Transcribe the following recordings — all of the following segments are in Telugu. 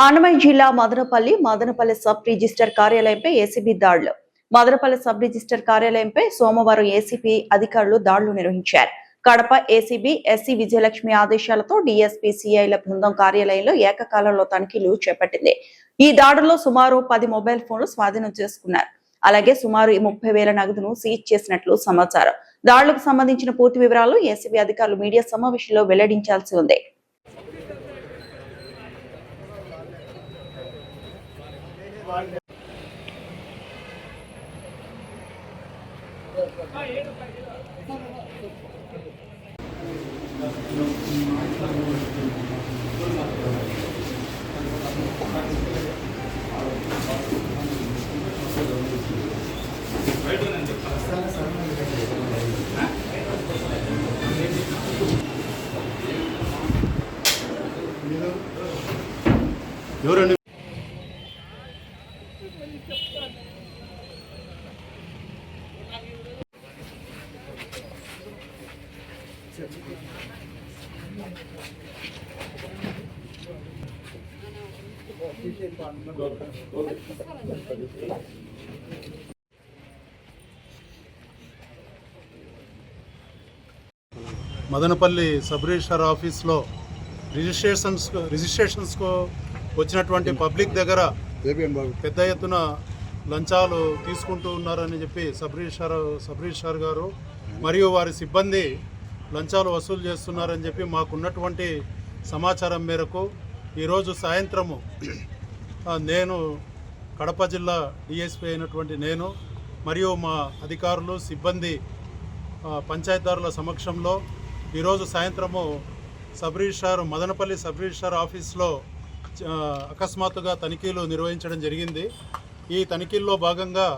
అన్నమయ్య జిల్లా మదనపల్లి సబ్ రిజిస్టర్ కార్యాలయంపై ఏసీబీ దాడులు. మదనపల్లి సబ్ రిజిస్టర్ కార్యాలయంపై సోమవారం ఏసీబీ అధికారులు దాడులు నిర్వహించారు. కడప ఏసీబీ ఎస్సీ విజయలక్ష్మి ఆదేశాలతో డీఎస్పీ సిఐల బృందం కార్యాలయంలో ఏకకాలంలో తనిఖీలు చేపట్టింది. ఈ దాడుల్లో సుమారు 10 మొబైల్ ఫోన్లు స్వాధీనం చేసుకున్నారు. అలాగే సుమారు 30,000 నగదును సీజ్ చేసినట్లు సమాచారం. దాడులకు సంబంధించిన పూర్తి వివరాలు ఏసీబీ అధికారులు మీడియా సమావేశంలో వెల్లడించాల్సి ఉంది. ఎవరండి? మదనపల్లి సబ్ రిజిస్టర్ ఆఫీస్లో రిజిస్ట్రేషన్స్కు వచ్చినటువంటి పబ్లిక్ దగ్గర పెద్ద ఎత్తున లంచాలు తీసుకుంటూ ఉన్నారని చెప్పి సబ్ రిజిస్ట్రార్ గారు మరియు వారి సిబ్బంది లంచాలు వసూలు చేస్తున్నారని చెప్పి మాకున్నటువంటి సమాచారం మేరకు ఈరోజు సాయంత్రము నేను కడప జిల్లా డిఎస్పీ అయినటువంటి నేను మరియు మా అధికారులు సిబ్బంది పంచాయతీదారుల సమక్షంలో ఈరోజు సాయంత్రము మదనపల్లి సబ్ రిజిస్టార్ ఆఫీస్లో అకస్మాత్తుగా తనిఖీలు నిర్వహించడం జరిగింది. ఈ తనిఖీల్లో భాగంగా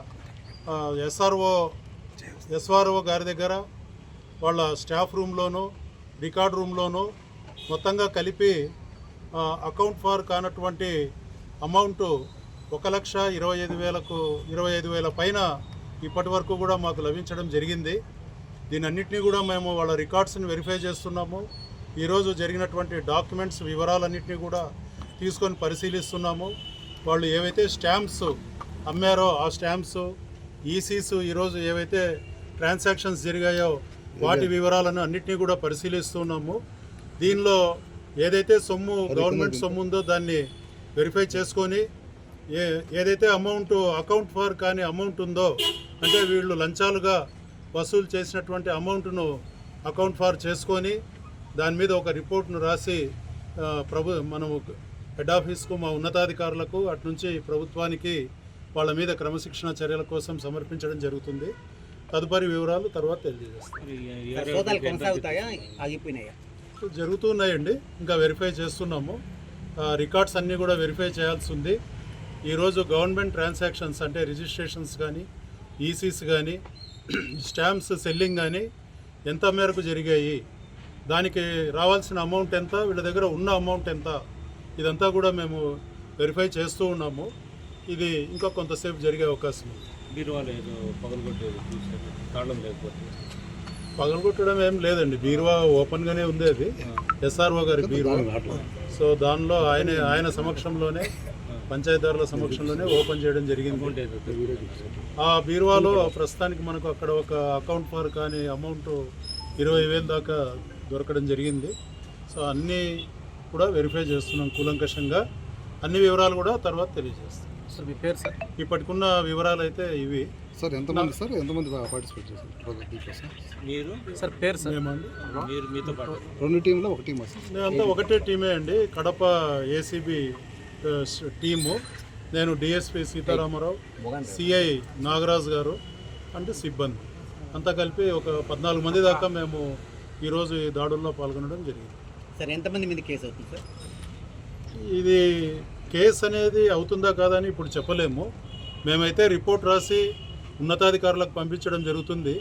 ఎస్ఆర్ఓ గారి దగ్గర వాళ్ళ స్టాఫ్ రూమ్లోను రికార్డ్ రూమ్లోను మొత్తంగా కలిపి అకౌంట్ ఫార్ కానటువంటి అమౌంట్ 1,25,000 పైన ఇప్పటి వరకు కూడా మాకు లభించడం జరిగింది. దీనన్నింటినీ కూడా మేము వాళ్ళ రికార్డ్స్ని వెరిఫై చేస్తున్నాము. ఈరోజు జరిగినటువంటి డాక్యుమెంట్స్ వివరాలన్నింటినీ కూడా తీసుకొని పరిశీలిస్తున్నాము. వాళ్ళు ఏవైతే స్టాంప్స్ అమ్మారో ఆ స్టాంప్స్ ఈసీస్ ఈరోజు ఏవైతే ట్రాన్సాక్షన్స్ జరిగాయో వాటి వివరాలను అన్నింటినీ కూడా పరిశీలిస్తున్నాము. దీనిలో ఏదైతే గవర్నమెంట్ సొమ్ము ఉందో దాన్ని వెరిఫై చేసుకొని ఏదైతే అకౌంట్ ఫార్ కానీ అమౌంట్ ఉందో అంటే వీళ్ళు లంచాలుగా వసూలు చేసినటువంటి అమౌంట్ను అకౌంట్ ఫార్ చేసుకొని దాని మీద ఒక రిపోర్ట్ను రాసి మనము హెడ్ ఆఫీస్కు మా ఉన్నతాధికారులకు అట్నుంచి ప్రభుత్వానికి వాళ్ళ మీద క్రమశిక్షణ చర్యల కోసం సమర్పించడం జరుగుతుంది. తదుపరి వివరాలు తర్వాత తెలియజేస్తాం. జరుగుతున్నాయండి, ఇంకా వెరిఫై చేస్తున్నాము. రికార్డ్స్ అన్నీ కూడా వెరిఫై చేయాల్సి ఉంది. ఈరోజు గవర్నమెంట్ ట్రాన్సాక్షన్స్ అంటే రిజిస్ట్రేషన్స్ కానీ ఈసీస్ కానీ స్టాంప్స్ సెల్లింగ్ కానీ ఎంత మేరకు జరిగాయి, దానికి రావాల్సిన అమౌంట్ ఎంత, వీళ్ళ దగ్గర ఉన్న అమౌంట్ ఎంత, ఇదంతా కూడా మేము వెరిఫై చేస్తూ ఉన్నాము. ఇది ఇంకా కొంతసేపు జరిగే అవకాశం ఉంది. పగలగొట్టడం ఏం లేదండి, బీరువా ఓపెన్గానే ఉంది. అది ఎస్ఆర్ఓ గారి బీరువా. సో దానిలో ఆయన సమక్షంలోనే పంచాయతీదారుల సమక్షంలోనే ఓపెన్ చేయడం జరిగింది. ఆ బీరువాలో ప్రస్తుతానికి మనకు అక్కడ ఒక అకౌంట్ ఫార్ కానీ అమౌంట్ 20,000 దాకా దొరకడం జరిగింది. సో అన్నీ కూడా వెరిఫై చేస్తున్నాం కూలంకషంగా. అన్ని వివరాలు కూడా తర్వాత తెలియజేస్తాం. సార్ మీ పేరు సార్? ఇప్పటికున్న వివరాలు అయితే ఇవి. సార్ ఎంతమంది పార్టిసిపేట్ చేశారు మీరు? సార్ పేరు సార్? మీరు మీతో పాటు 2 టీంలో ఒక టీమ్ సార్? మేమంతా ఒకటే టీమే అండి. కడప ఏసీబీ టీము, నేను డిఎస్పీ సీతారామరావు, సిఐ నాగరాజు గారు అంటే సిబ్బంది అంతా కలిపి ఒక 14 మంది దాకా మేము ఈరోజు ఈ దాడుల్లో పాల్గొనడం జరిగింది. సార్ ఎంతమంది మీద కేసు అవుతుంది సార్? ఇది కేసు అనేది అవుతుందా కాదని ఇప్పుడు చెప్పలేము. మేమైతే రిపోర్ట్ రాసి ఉన్నతాధికారులకు పంపించడం జరుగుతుంది.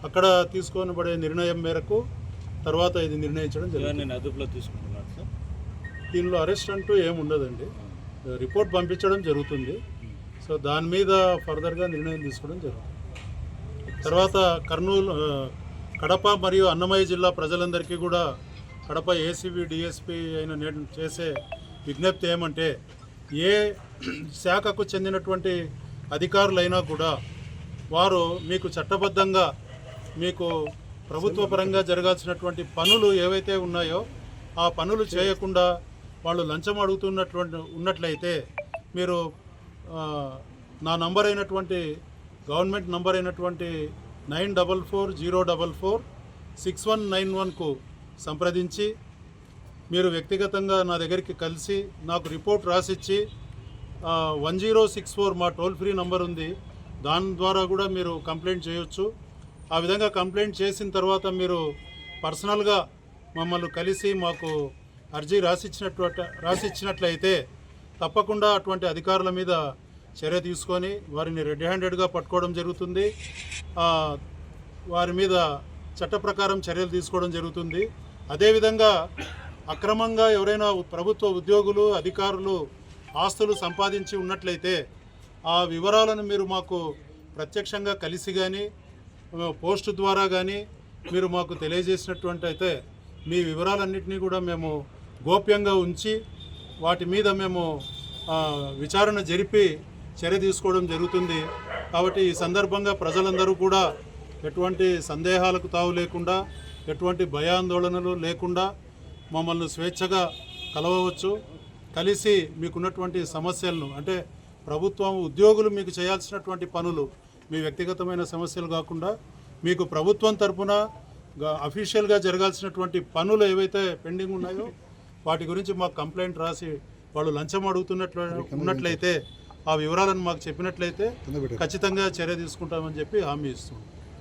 అక్కడ తీసుకోబడే నిర్ణయం మేరకు తర్వాత ఇది నిర్ణయించడం జరుగుతుంది. అదుపులో తీసుకుంటున్నారు సార్? దీనిలో అరెస్ట్ అంటూ ఏముండదండి, రిపోర్ట్ పంపించడం జరుగుతుంది. సో దాని మీద ఫర్దర్గా నిర్ణయం తీసుకోవడం జరుగుతుంది. తర్వాత కడప మరియు అన్నమయ్య జిల్లా ప్రజలందరికీ కూడా కడప ఏసీబీ డిఎస్పీ అయిన నేను చేసే విజ్ఞప్తి ఏమంటే ఏ శాఖకు చెందినటువంటి అధికారులైనా కూడా వారు మీకు చట్టబద్ధంగా మీకు ప్రభుత్వ పరంగా జరగాల్సినటువంటి పనులు ఏవైతే ఉన్నాయో ఆ పనులు చేయకుండా వాళ్ళు లంచం ఉన్నట్లయితే మీరు నా నంబర్ అయినటువంటి గవర్నమెంట్ నంబర్ అయినటువంటి 9440446191కు సంప్రదించి మీరు వ్యక్తిగతంగా నా దగ్గరికి కలిసి నాకు రిపోర్ట్ రాసిచ్చి 1064 మా టోల్ ఫ్రీ నంబర్ ఉంది, దాని ద్వారా కూడా మీరు కంప్లైంట్ చేయొచ్చు. ఆ విధంగా కంప్లైంట్ చేసిన తర్వాత మీరు పర్సనల్గా మమ్మల్ని కలిసి మాకు అర్జీ రాసిచ్చినట్లయితే తప్పకుండా అటువంటి అధికారుల మీద చర్య తీసుకొని వారిని రెడ్ హ్యాండెడ్గా పట్టుకోవడం జరుగుతుంది. వారి మీద చట్ట ప్రకారం చర్యలు తీసుకోవడం జరుగుతుంది. అదేవిధంగా అక్రమంగా ఎవరైనా ప్రభుత్వ ఉద్యోగులు అధికారులు ఆస్తులు సంపాదించి ఉన్నట్లయితే ఆ వివరాలను మీరు మాకు ప్రత్యక్షంగా కలిసి కానీ పోస్టు ద్వారా కానీ మీరు మాకు తెలియజేసినటువంటి అయితే మీ వివరాలన్నింటినీ కూడా మేము గోప్యంగా ఉంచి వాటి మీద మేము విచారణ జరిపి చర్య తీసుకోవడం జరుగుతుంది. కాబట్టి ఈ సందర్భంగా ప్రజలందరూ కూడా ఎటువంటి సందేహాలకు తావు లేకుండా ఎటువంటి భయాందోళనలు లేకుండా మమ్మల్ని స్వేచ్ఛగా కలవవచ్చు. కలిసి మీకున్నటువంటి సమస్యలను అంటే ప్రభుత్వం ఉద్యోగులు మీకు చేయాల్సినటువంటి పనులు మీ వ్యక్తిగతమైన సమస్యలు కాకుండా మీకు ప్రభుత్వం తరపున అఫీషియల్గా జరగాల్సినటువంటి పనులు ఏవైతే పెండింగ్ ఉన్నాయో వాటి గురించి మాకు కంప్లైంట్ రాసి వాళ్ళు లంచం ఉన్నట్లయితే ఆ వివరాలను మాకు చెప్పినట్లయితే ఖచ్చితంగా చర్య తీసుకుంటామని చెప్పి హామీ ఇస్తున్నాం.